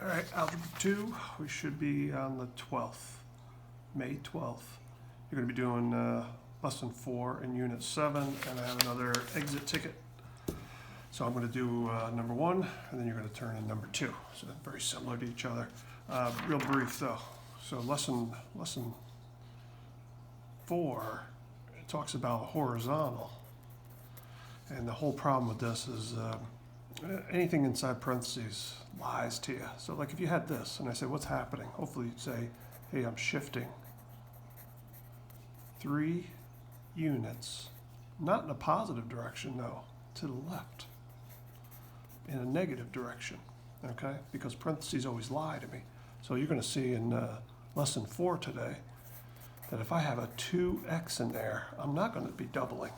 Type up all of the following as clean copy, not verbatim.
All right, Algebra 2, we should be on the 12th, May 12th. You're going to be doing Lesson 4 in Unit 7, and I have another exit ticket. So I'm going to do number 1, and then you're going to turn in number 2. So very similar to each other. Real brief, though. So lesson 4, it talks about horizontal. And the whole problem with this is anything inside parentheses lies to you. So like if you had this, and I say, what's happening? Hopefully you'd say, hey, I'm shifting 3 units, not in a positive direction, no, to the left, in a negative direction, okay? Because parentheses always lie to me. So you're going to see in lesson 4 today that if I have a 2x in there, I'm not going to be doubling.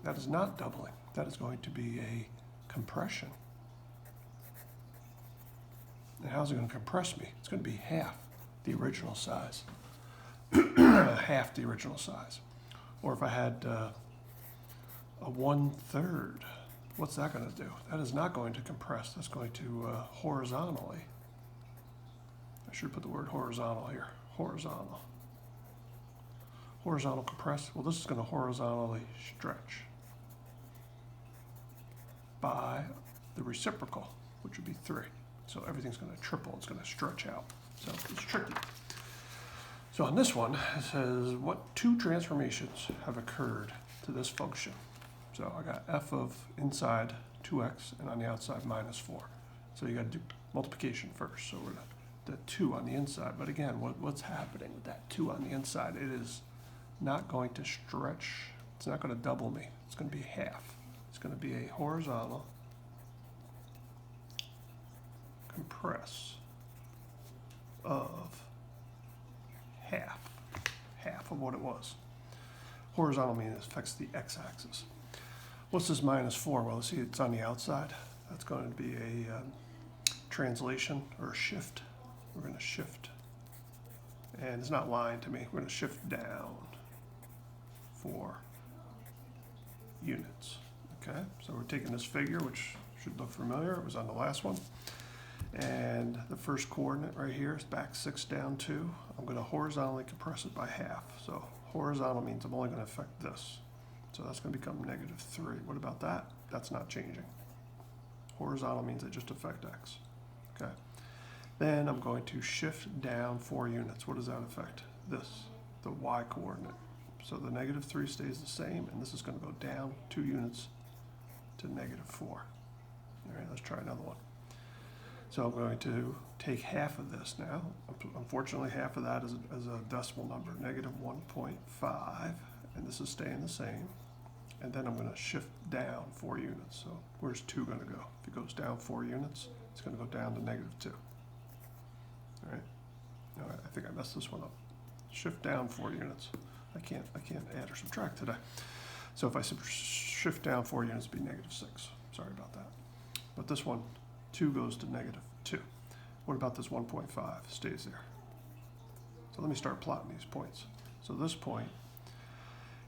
That is not doubling. That is going to be a compression. And how's it going to compress me? It's going to be half the original size. Half the original size. Or if I had a 1/3, what's that going to do? That is not going to compress. That's going to horizontally. I should put the word horizontal here. Horizontal. Horizontal compress. Well, this is going to horizontally stretch by the reciprocal, which would be 3. So everything's going to triple. It's going to stretch out. So it's tricky. So on this one, it says, what 2 transformations have occurred to this function? So I got f of inside 2x and on the outside minus 4. So you got to do multiplication first. So we're the 2 on the inside. But again, what's happening with that 2 on the inside? It is not going to stretch. It's not going to double me. It's going to be half. It's going to be a horizontal compress of half of what it was. Horizontal means it affects the x-axis. What's this minus 4? Well, see, it's on the outside. That's going to be a translation or a shift. We're going to shift. And it's not lying to me. We're going to shift down 4 units. Okay, so we're taking this figure, which should look familiar. It was on the last one. And the first coordinate right here is back 6 down 2. I'm going to horizontally compress it by half. So horizontal means I'm only going to affect this. So that's going to become negative 3. What about that? That's not changing. Horizontal means I just affect x. Okay. Then I'm going to shift down 4 units. What does that affect? This, the y coordinate. So the negative 3 stays the same, and this is going to go down 2 units to negative 4. All right, let's try another one. So I'm going to take half of this now. Unfortunately, half of that is a decimal number, negative 1.5, and this is staying the same. And then I'm going to shift down 4 units. So where's 2 going to go? If it goes down 4 units, it's going to go down to negative 2. All right. No, I think I messed this one up. Shift down 4 units. I can't add or subtract today. So if I shift down 4 units, it'd be negative 6. Sorry about that. But this one, 2 goes to negative 2. What about this 1.5? Stays there. So let me start plotting these points. So this point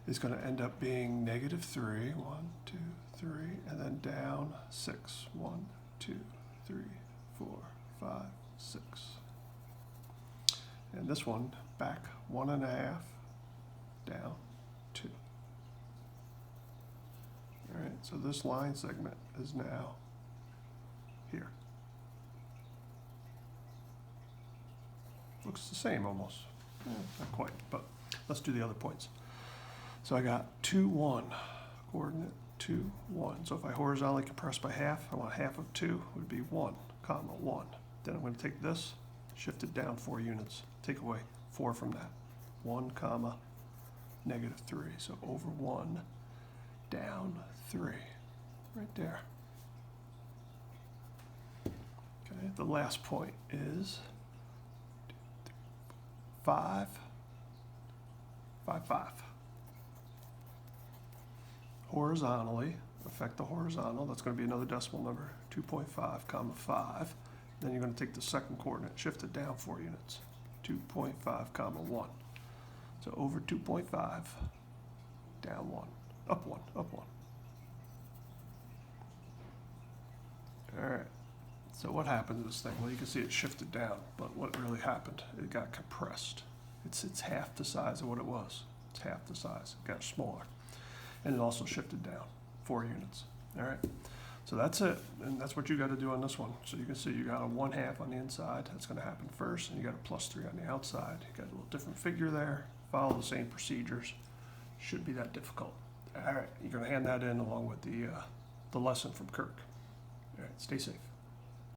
is going to end up being negative 3, 1, 2, 3, and then down 6. 1, 2, 3, 4, 5, 6. And this one back 1.5, down 2. All right, so this line segment is now here. Looks the same almost. Not quite, but let's do the other points. So I got 2, 1, coordinate 2, 1. So if I horizontally compress by half, I want half of 2 would be 1, comma 1. Then I'm going to take this, shift it down 4 units, take away 4 from that. 1, comma, negative 3. So over 1, down 3, right there. Okay, the last point is 5, 5, 5. Horizontally, affect the horizontal. That's going to be another decimal number, 2.5, comma 5. Then you're going to take the second coordinate, shift it down 4 units, 2.5, comma 1. So over 2.5, down 1, up 1, up 1. All right. So what happened to this thing? Well, you can see it shifted down, but what really happened, it got compressed. It's half the size of what it was. It's half the size. It got smaller. And it also shifted down 4 units. All right. So that's it. And that's what you got to do on this one. So you can see you got a 1/2 on the inside. That's going to happen first. And you got a +3 on the outside. You got a little different figure there. Follow the same procedures. Shouldn't be that difficult. All right. You're going to hand that in along with the lesson from Kirk. All right. Stay safe.